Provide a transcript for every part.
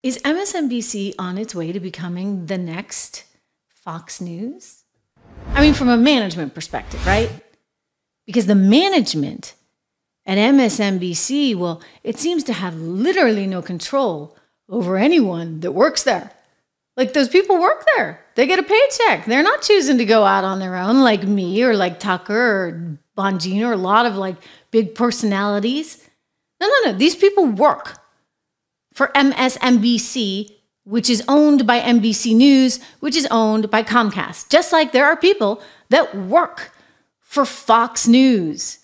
Is MSNBC on its way to becoming the next Fox News? I mean, from a management perspective, right? Because the management at MSNBC, well, it seems to have literally no control over anyone that works there. Like, those people work there. They get a paycheck. They're not choosing to go out on their own like me or like Tucker or Bongino or a lot of like big personalities. No. These people work for MSNBC, which is owned by NBC News, which is owned by Comcast. Just like there are people that work for Fox News,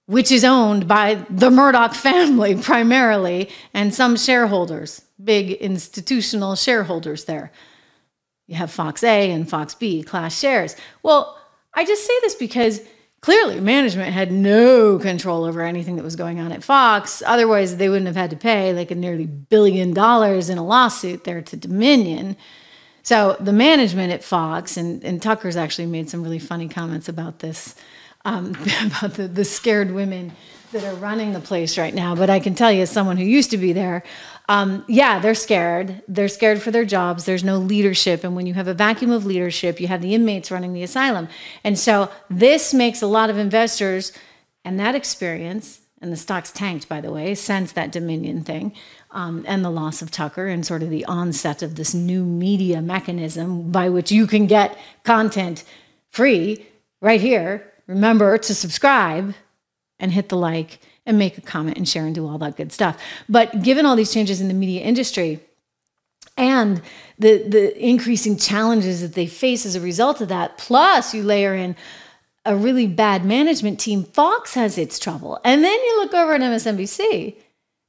which is owned by the Murdoch family primarily, and some shareholders, big institutional shareholders there. You have Fox A and Fox B, class shares. Well, I just say this because clearly management had no control over anything that was going on at Fox. Otherwise, they wouldn't have had to pay like a nearly $1 billion in a lawsuit there to Dominion. So the management at Fox, and Tucker's actually made some really funny comments about this, about the scared women that are running the place right now. But I can tell you, as someone who used to be there, yeah, they're scared. They're scared for their jobs. There's no leadership. And when you have a vacuum of leadership, you have the inmates running the asylum. And so this makes a lot of investors, and that experience, and the stocks tanked, by the way, since that Dominion thing, and the loss of Tucker and sort of the onset of this new media mechanism by which you can get content free right here. Remember to subscribe and hit the like and make a comment and share and do all that good stuff. But given all these changes in the media industry and the increasing challenges that they face as a result of that, plus you layer in a really bad management team, Fox has its trouble. And then you look over at MSNBC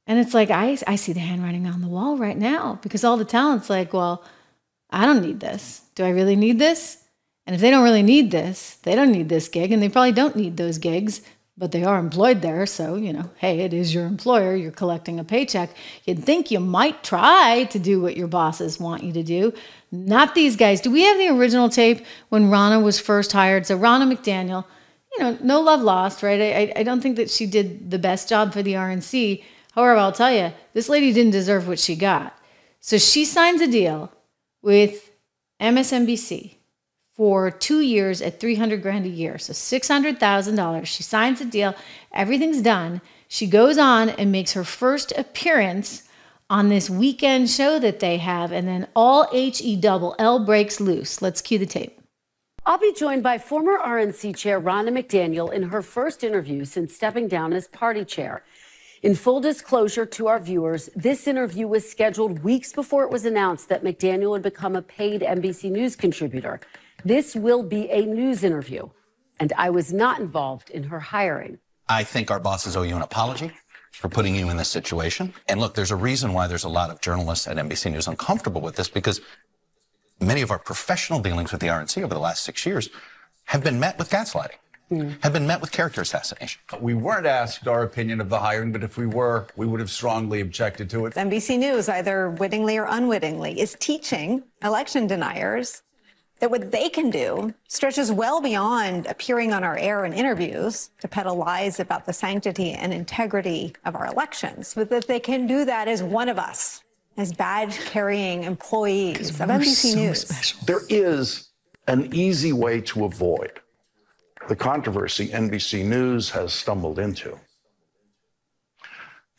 and it's like, I see the handwriting on the wall right now, because all the talent's like, well, I don't need this. Do I really need this? And if they don't really need this, they don't need this gig, and they probably don't need those gigs, but they are employed there. So, you know, hey, it is your employer. You're collecting a paycheck. You'd think you might try to do what your bosses want you to do. Not these guys. Do we have the original tape when Ronna was first hired? So Ronna McDaniel, you know, no love lost, right? I don't think that she did the best job for the RNC. However, I'll tell you, this lady didn't deserve what she got. So she signs a deal with MSNBC for 2 years at $300,000 a year. So $600,000. She signs a deal. Everything's done. She goes on and makes her first appearance on this weekend show that they have. And then all HE breaks loose. Let's cue the tape. I'll be joined by former RNC Chair Ronna McDaniel in her first interview since stepping down as party chair. In full disclosure to our viewers, this interview was scheduled weeks before it was announced that McDaniel would become a paid NBC News contributor. This will be a news interview, and I was not involved in her hiring. I think our bosses owe you an apology for putting you in this situation. And look, there's a reason why there's a lot of journalists at NBC News uncomfortable with this, because many of our professional dealings with the RNC over the last 6 years have been met with gaslighting, have been met with character assassination. We weren't asked our opinion of the hiring, but if we were, we would have strongly objected to it. NBC News, either wittingly or unwittingly, is teaching election deniers that what they can do stretches well beyond appearing on our air in interviews to peddle lies about the sanctity and integrity of our elections, but that they can do that as one of us, as badge-carrying employees of NBC News. Special. There is an easy way to avoid the controversy NBC News has stumbled into.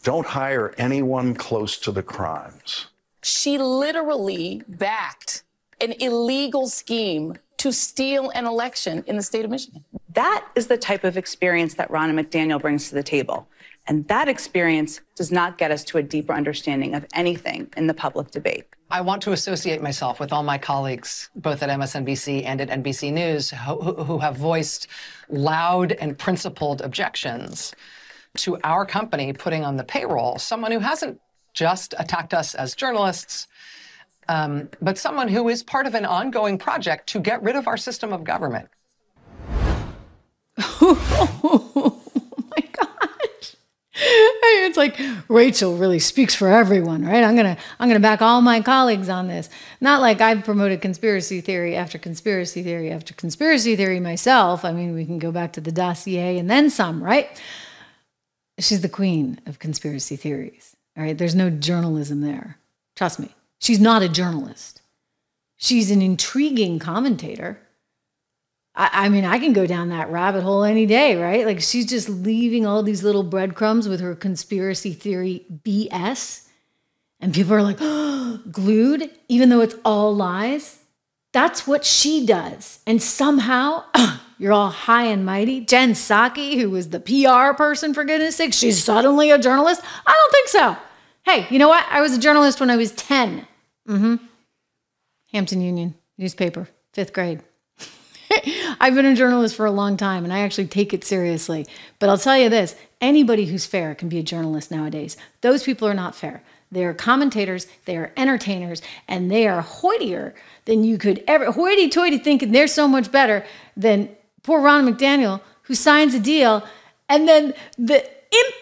Don't hire anyone close to the crimes. She literally backed an illegal scheme to steal an election in the state of Michigan. That is the type of experience that Ronna McDaniel brings to the table. And that experience does not get us to a deeper understanding of anything in the public debate. I want to associate myself with all my colleagues, both at MSNBC and at NBC News, who have voiced loud and principled objections to our company putting on the payroll someone who hasn't just attacked us as journalists, but someone who is part of an ongoing project to get rid of our system of government. Oh my gosh. It's like Rachel really speaks for everyone, right? I'm gonna back all my colleagues on this. Not like I've promoted conspiracy theory after conspiracy theory after conspiracy theory myself. I mean, we can go back to the dossier and then some, right? She's the queen of conspiracy theories. All right, there's no journalism there. Trust me. She's not a journalist. She's an intriguing commentator. I mean, I can go down that rabbit hole any day, right? Like, she's just leaving all these little breadcrumbs with her conspiracy theory BS. And people are like, oh, glued, even though it's all lies. That's what she does. And somehow, you're all high and mighty. Jen Psaki, who was the PR person, for goodness sake, she's suddenly a journalist? I don't think so. Hey, you know what? I was a journalist when I was 10. Hampton Union newspaper, 5th grade. I've been a journalist for a long time, and I actually take it seriously. But I'll tell you this, anybody who's fair can be a journalist nowadays. Those people are not fair. They are commentators, they are entertainers, and they are hoitier than you could ever, hoity-toity, thinking they're so much better than poor Ronna McDaniel, who signs a deal, and then the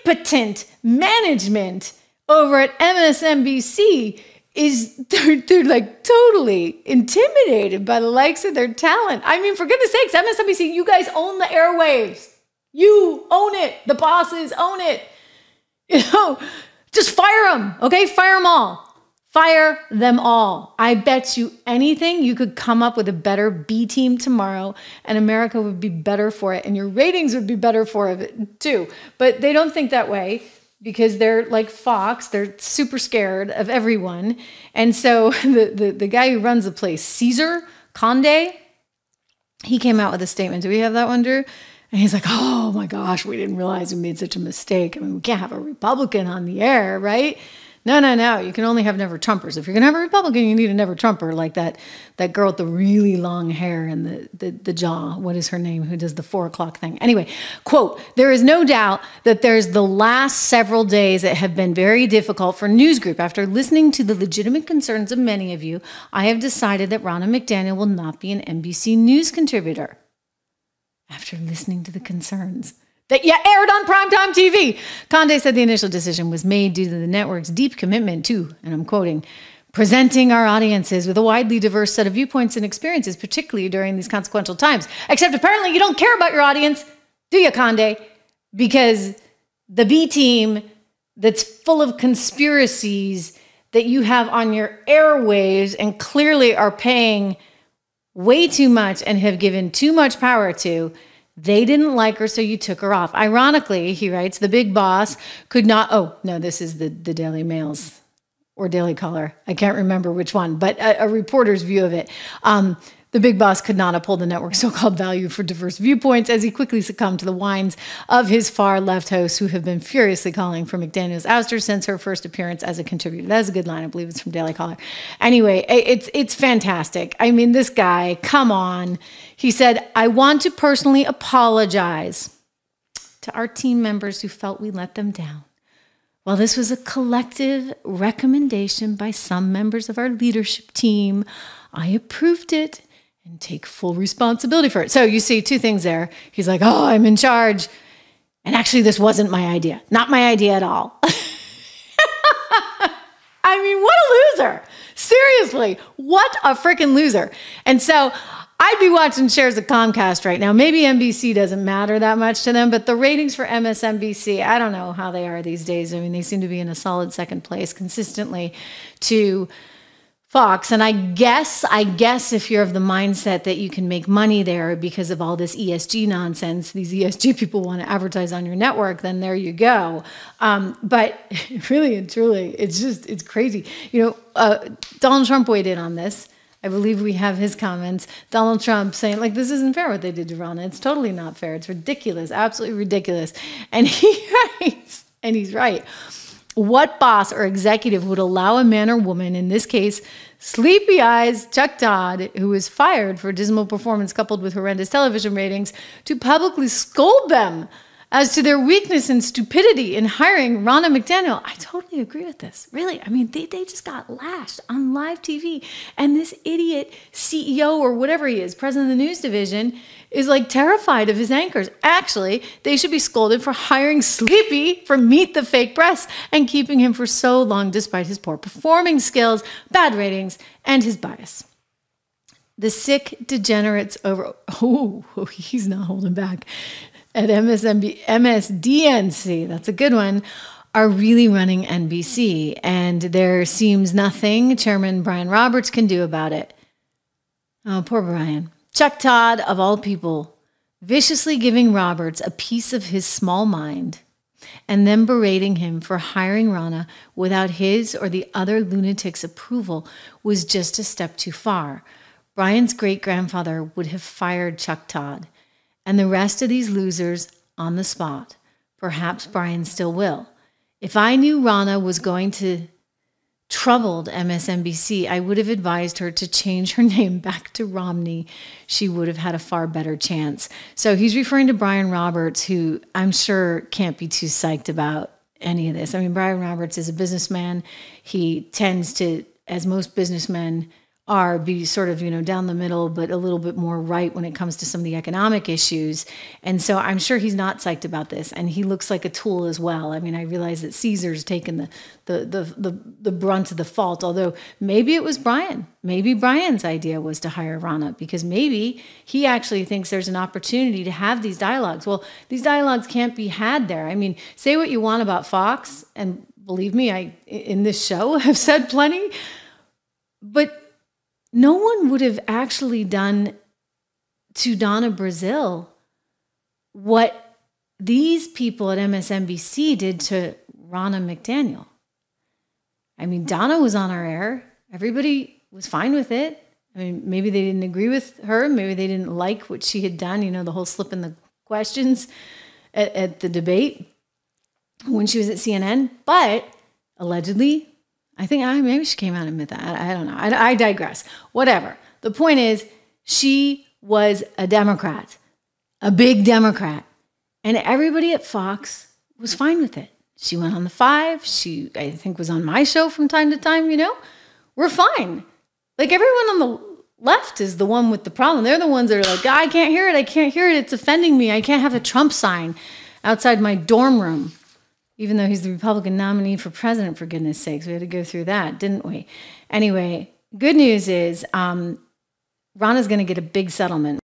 impotent management over at MSNBC they're like totally intimidated by the likes of their talent. I mean, for goodness sakes, MSNBC, you guys own the airwaves. You own it. The bosses own it. You know, just fire them, okay? Fire them all. Fire them all. I bet you anything you could come up with a better B team tomorrow, and America would be better for it, and your ratings would be better for it too. But they don't think that way, because they're like Fox. They're super scared of everyone. And so the guy who runs the place, Cesar Conde, he came out with a statement. Do we have that one, Drew? And he's like, oh my gosh, we didn't realize we made such a mistake. I mean, we can't have a Republican on the air, right? No. You can only have never Trumpers. If you're going to have a Republican, you need a never Trumper, like that girl with the really long hair and the jaw. What is her name? Who does the 4 o'clock thing? Anyway, quote, there is no doubt that there's the last several days that have been very difficult for News Group. After listening to the legitimate concerns of many of you, I have decided that Ronna McDaniel will not be an NBC News contributor. After listening to the concerns that aired on primetime TV. Conde said the initial decision was made due to the network's deep commitment to, and I'm quoting, presenting our audiences with a widely diverse set of viewpoints and experiences, particularly during these consequential times. Except apparently you don't care about your audience, do you, Conde? Because the B team that's full of conspiracies that you have on your airwaves and clearly are paying way too much and have given too much power to, they didn't like her, so you took her off. Ironically, he writes, the big boss could not, oh, no, this is the Daily Mail's or Daily Caller. I can't remember which one, but a reporter's view of it. The big boss could not uphold the network's so-called value for diverse viewpoints as he quickly succumbed to the whines of his far-left hosts who have been furiously calling for McDaniel's ouster since her first appearance as a contributor. That's a good line. I believe it's from Daily Caller. Anyway, it's fantastic. I mean, this guy, come on. He said, I want to personally apologize to our team members who felt we let them down. While this was a collective recommendation by some members of our leadership team, I approved it and take full responsibility for it. So you see 2 things there. He's like, oh, I'm in charge. And actually, this wasn't my idea. Not my idea at all. I mean, what a loser. Seriously, what a freaking loser. And so I'd be watching shares of Comcast right now. Maybe NBC doesn't matter that much to them, but the ratings for MSNBC, I don't know how they are these days. I mean, they seem to be in a solid second place consistently to Fox. And I guess if you're of the mindset that you can make money there because of all this ESG nonsense, these ESG people want to advertise on your network, then there you go. But really and truly, it's crazy. You know, Donald Trump weighed in on this. I believe we have his comments. Donald Trump saying, like, this isn't fair what they did to Ronna. It's totally not fair. It's ridiculous, absolutely ridiculous. And he writes, and he's right. What boss or executive would allow a man or woman, in this case, Sleepy Eyes Chuck Todd, who was fired for dismal performance coupled with horrendous television ratings, to publicly scold them as to their weakness and stupidity in hiring Ronna McDaniel? I totally agree with this. Really. I mean, they just got lashed on live TV. And this idiot CEO or whatever he is, president of the news division, is like terrified of his anchors. Actually, they should be scolded for hiring Sleepy for Meet the Fake Breasts and keeping him for so long despite his poor performing skills, bad ratings, and his bias. The sick degenerates over, he's not holding back, at MSDNC, that's a good one, are really running NBC, and there seems nothing Chairman Brian Roberts can do about it. Oh, poor Brian. Chuck Todd, of all people, viciously giving Roberts a piece of his small mind and then berating him for hiring Ronna without his or the other lunatic's approval was just a step too far. Brian's great-grandfather would have fired Chuck Todd, and the rest of these losers on the spot. Perhaps Brian still will. If I knew Ronna was going to troubled MSNBC, I would have advised her to change her name back to Romney. She would have had a far better chance. So he's referring to Brian Roberts, who I'm sure can't be too psyched about any of this. I mean, Brian Roberts is a businessman. He tends to, as most businessmen are, be sort of, down the middle, but a little bit more right when it comes to some of the economic issues. And so I'm sure he's not psyched about this. And he looks like a tool as well. I mean, I realize that Caesar's taken the brunt of the fault, although maybe it was Brian. Maybe Brian's idea was to hire Ronna because maybe he actually thinks there's an opportunity to have these dialogues. Well, these dialogues can't be had there. I mean, say what you want about Fox, and believe me, I, in this show, have said plenty, but no one would have actually done to Donna Brazile what these people at MSNBC did to Ronna McDaniel. I mean, Donna was on our air. Everybody was fine with it. I mean, maybe they didn't agree with her. Maybe they didn't like what she had done, the whole slip in the questions at the debate when she was at CNN. But allegedly, I think maybe she came out and admit that. I don't know. I digress. Whatever. The point is, she was a Democrat, a big Democrat, and everybody at Fox was fine with it. She went on the 5. She, I think, was on my show from time to time. We're fine. Like, everyone on the left is the one with the problem. They're the ones that are like, I can't hear it. I can't hear it. It's offending me. I can't have a Trump sign outside my dorm room. Even though he's the Republican nominee for president, for goodness sakes. We had to go through that, didn't we? Anyway, good news is Ronna's going to get a big settlement.